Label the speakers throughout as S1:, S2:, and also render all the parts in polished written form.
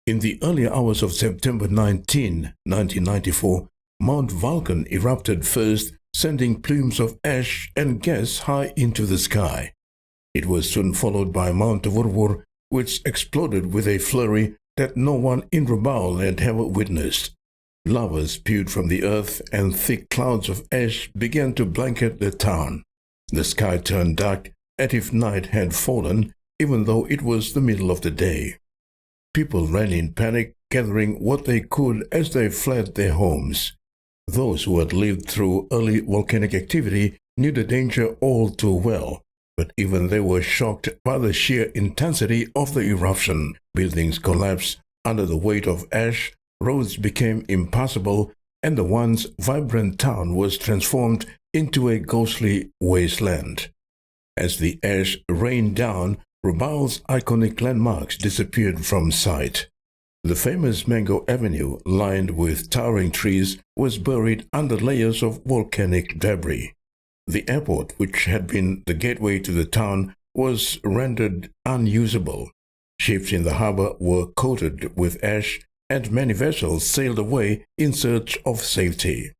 S1: In the early hours of September 19, 1994, Mount Vulcan erupted first, sending plumes of ash and gas high into the sky. It was soon followed by Mount Vurvur, which exploded with a flurry that no one in Rabaul had ever witnessed. Lava spewed from the earth and thick clouds of ash began to blanket the town. The sky turned dark as if night had fallen, even though it was the middle of the day. People ran in panic, gathering what they could as they fled their homes. Those who had lived through early volcanic activity knew the danger all too well, but even they were shocked by the sheer intensity of the eruption. Buildings collapsed under the weight of ash, roads became impassable, and the once vibrant town was transformed into a ghostly wasteland. As the ash rained down, Rabaul's iconic landmarks disappeared from sight. The famous Mango Avenue, lined with towering trees, was buried under layers of volcanic debris. The airport, which had been the gateway to the town, was rendered unusable. Ships in the harbor were coated with ash, and many vessels sailed away in search of safety.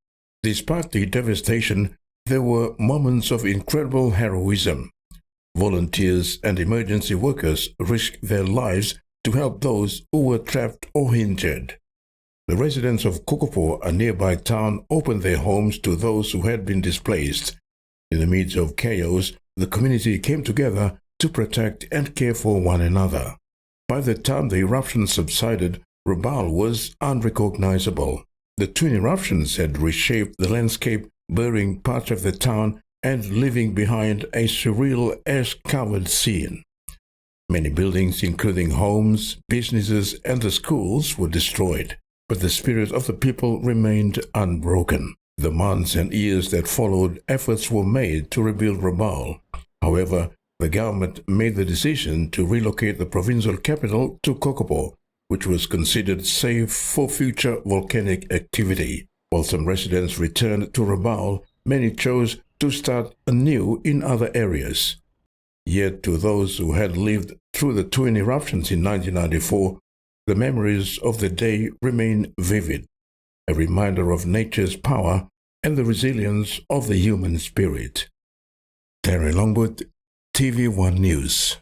S1: Despite the devastation, there were moments of incredible heroism. Volunteers and emergency workers risked their lives to help those who were trapped or injured. The residents of Kokopo, a nearby town, opened their homes to those who had been displaced. In the midst of chaos, the community came together to protect and care for one another. By the time the eruption subsided, Rabaul was unrecognizable. The twin eruptions had reshaped the landscape, burying parts of the town and leaving behind a surreal ash-covered scene. Many buildings, including homes, businesses, and the schools, were destroyed, but the spirit of the people remained unbroken. The months and years that followed, efforts were made to rebuild Rabaul. However, the government made the decision to relocate the provincial capital to Kokopo, which was considered safe for future volcanic activity. While some residents returned to Rabaul, many chose to start anew in other areas. Yet to those who had lived through the twin eruptions in 1994, the memories of the day remain vivid, a reminder of nature's power and the resilience of the human spirit. Terry Longwood, TV1 News.